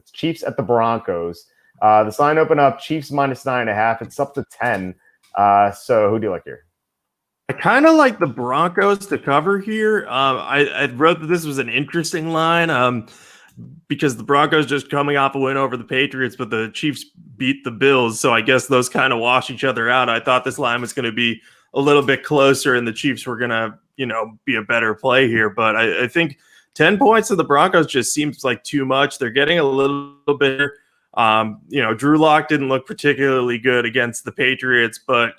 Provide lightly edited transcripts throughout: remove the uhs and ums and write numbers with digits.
It's Chiefs at the Broncos. This line opened up Chiefs minus 9.5. It's up to 10. So who do you like here? I kind of like the Broncos to cover here. I wrote that this was an interesting line because the Broncos just coming off a win over the Patriots, but the Chiefs beat the Bills. So I guess those kind of wash each other out. I thought this line was going to be a little bit closer and the Chiefs were going to, be a better play here. But I think 10 points to the Broncos just seems like too much. They're getting a little bit, Drew Lock didn't look particularly good against the Patriots, but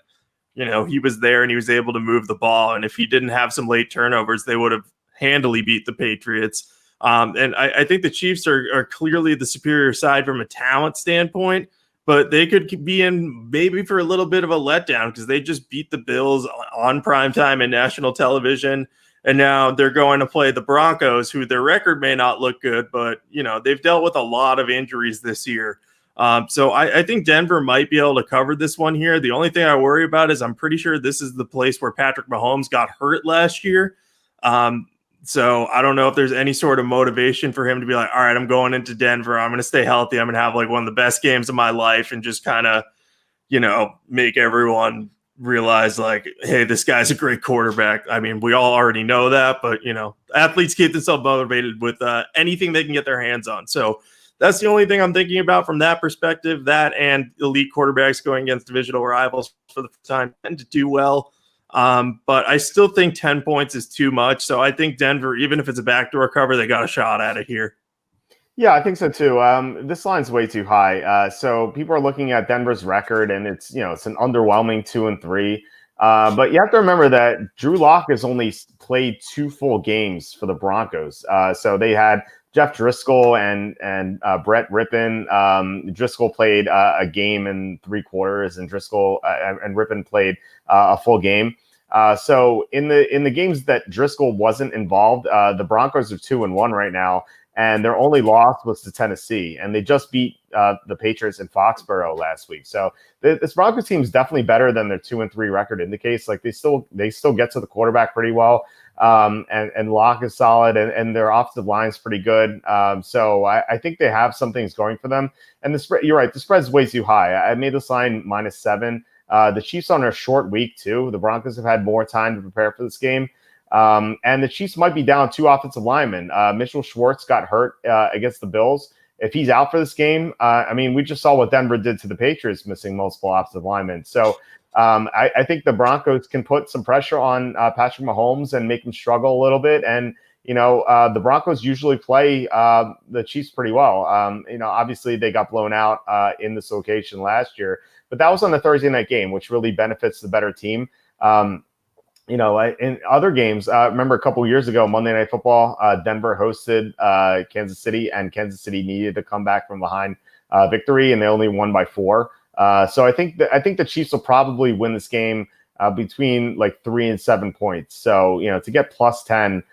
he was there and he was able to move the ball. And if he didn't have some late turnovers, they would have handily beat the Patriots. And I think the Chiefs are clearly the superior side from a talent standpoint, but they could be in maybe for a little bit of a letdown because they just beat the Bills on primetime and national television. And now they're going to play the Broncos, who their record may not look good, but, they've dealt with a lot of injuries this year. So I think Denver might be able to cover this one here. The only thing I worry about is I'm pretty sure this is the place where Patrick Mahomes got hurt last year. So I don't know if there's any sort of motivation for him to be like, all right, I'm going into Denver. I'm going to stay healthy. I'm going to have like one of the best games of my life and just kind of, make everyone realize like, hey, this guy's a great quarterback. I mean, we all already know that, but, athletes keep themselves motivated with anything they can get their hands on. So that's the only thing I'm thinking about from that perspective. That and elite quarterbacks going against divisional rivals for the first time tend to do well. But I still think 10 points is too much. So I think Denver, even if it's a backdoor cover, they got a shot at it here. Yeah, I think so too. This line's way too high. So people are looking at Denver's record, and it's an underwhelming 2-3. But you have to remember that Drew Lock has only played 2 full games for the Broncos. So they had Jeff Driscoll and Brett Rippon. Driscoll played a game and 3 quarters, and Driscoll and Rippon played a full game. So in the games that Driscoll wasn't involved, the Broncos are 2-1 right now, and their only loss was to Tennessee, and they just beat the Patriots in Foxborough last week. So this Broncos team is definitely better than their 2-3 record indicates. Like they still get to the quarterback pretty well. And Locke is solid, and their offensive line is pretty good. So I think they have some things going for them. And the spread, you're right, the spread is way too high. I made this line -7. The Chiefs on a short week too. The Broncos have had more time to prepare for this game. And the Chiefs might be down 2 offensive linemen. Mitchell Schwartz got hurt against the Bills. If he's out for this game, we just saw what Denver did to the Patriots, missing multiple offensive linemen. So I think the Broncos can put some pressure on Patrick Mahomes and make him struggle a little bit. And, the Broncos usually play the Chiefs pretty well. Obviously they got blown out in this location last year, but that was on the Thursday night game, which really benefits the better team. In other games, remember a couple years ago, Monday Night Football, Denver hosted Kansas City, and Kansas City needed to come back from behind victory, and they only won by 4. So I think the Chiefs will probably win this game between like 3 and 7 points. So, to get +10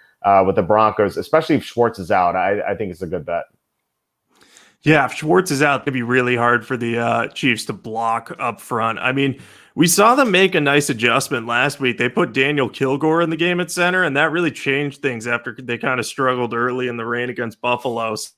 with the Broncos, especially if Schwartz is out, I think it's a good bet. Yeah, if Schwartz is out, it'd be really hard for the Chiefs to block up front. I mean, we saw them make a nice adjustment last week. They put Daniel Kilgore in the game at center, and that really changed things after they kind of struggled early in the rain against Buffalo. So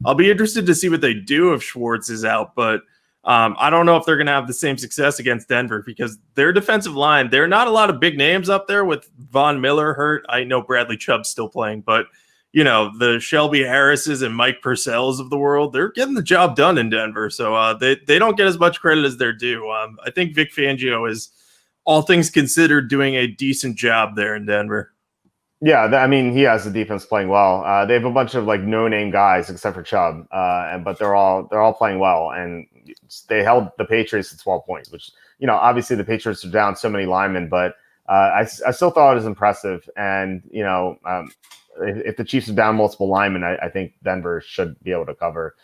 I'll be interested to see what they do if Schwartz is out, but I don't know if they're going to have the same success against Denver because their defensive line, there are not a lot of big names up there with Von Miller hurt. I know Bradley Chubb's still playing, but the Shelby Harrises and Mike Purcells of the world, they're getting the job done in Denver. So they don't get as much credit as they're due. I think Vic Fangio is, all things considered, doing a decent job there in Denver. Yeah, he has the defense playing well. They have a bunch of like no-name guys except for Chubb, but they're all playing well, and they held the Patriots to 12 points, which obviously the Patriots are down so many linemen, but I still thought it was impressive. And if the Chiefs are down multiple linemen, I think Denver should be able to cover.